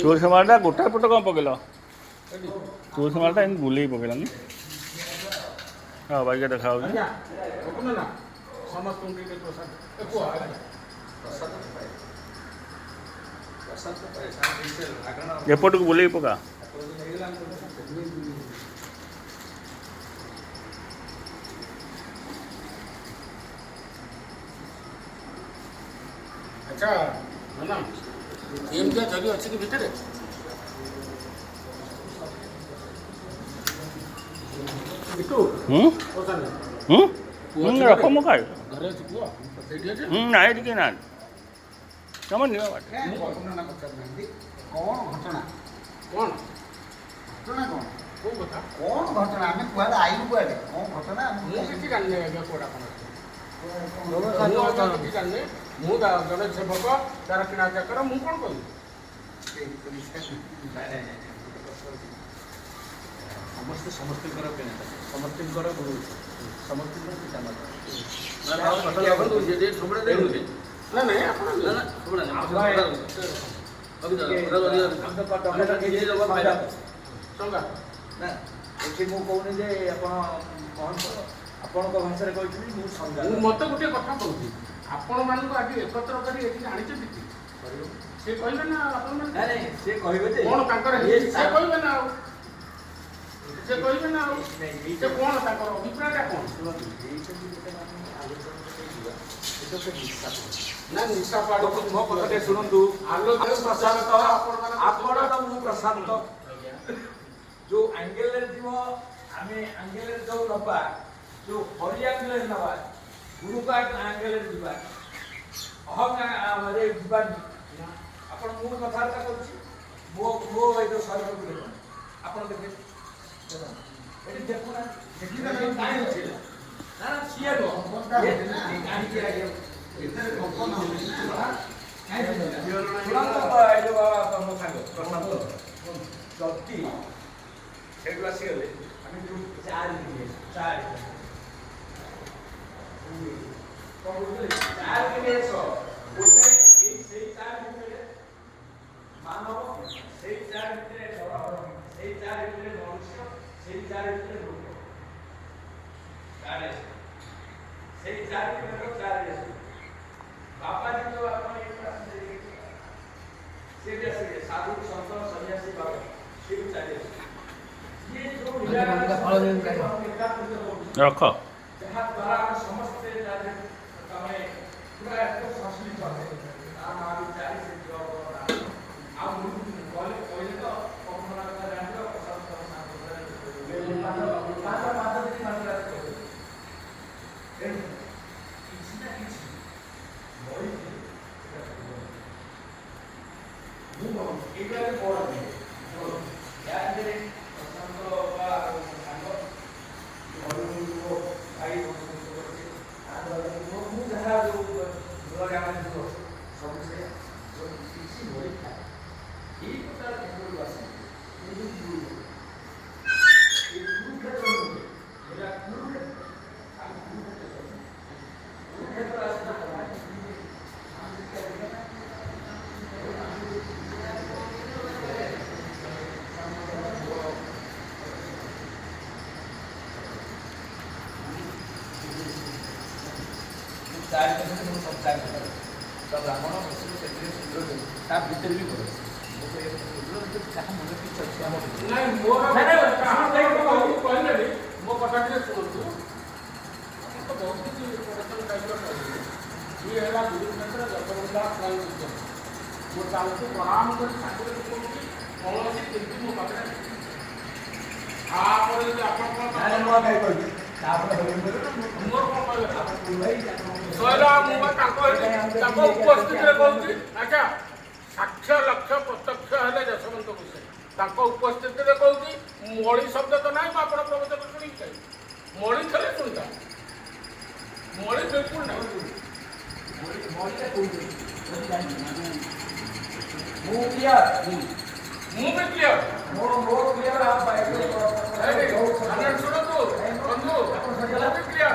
तुलसी मालाटा गोटा पट कौन पकेल तुलसी मालाटा एम बुले पकेलानी हाँ भाई के देखा एपट को बुले पका अच्छा ना एमती जगह अच्छी कि भितर रख मु खाए ना टे ना तुम निवा बाट कौन घटना कौन घटना कौन कौन कथा कौन घटना आम कुआडे आईलु कुआडे कौन घटना मुझे जाने आज्ञा कोड़ा जाने मु जड़े सेवक तार किना कर मु कौन कह समस्त समस्त समस्त ना नहीं मत गोटे कथा कहूँ आपण मान आज एकत्र कर से कहबे ना से कहबे कौन से कहबे ना से कहबे ना से कौन अभिप्राय कौन ना निशा पाड़ मो कथा शुणु आलोक प्रशांत आपण मु प्रशांत जो एंगल जीव आम एंगल जो नवा जो हरि एंगल नवा गुरु का एंगल जीवा अहम जीवा आपण मु कथबार्ता करुच्ची मो मो जो शरीर को देख आप देखे देखुना ना सीए मानव से चार भितर से चार भितर मनुष्य से चार भितर लोक से चार भितर चार बापा जी जो अपन एक से साधु संत सन्यासी बाबा शिव चार ये जो रख जहाँ द्वारा समस्त तमें पूरा एक संस्कृत ब्राह्मण भीतर भी मो कथा शुणु बहुत किसी ये है गुरु क्षेत्र जगन्नाथ मो प्रणाम कर कौन केमती मो पाखे उपस्थित अच्छा साक्ष्य लक्ष्य प्रत्यक्ष है जशवंत विषय उपस्थित कहूँ मणि शब्द तो ना आप प्रवचन शुणी मणि थे शुणता मणि बिल्कुल ना ମୁଁ ବି କ୍ଲିୟର ମୋ କ୍ଲିୟର ଶୁଣନ୍ତୁ ବନ୍ଧୁ ମୁଁ ବି କ୍ଲିୟର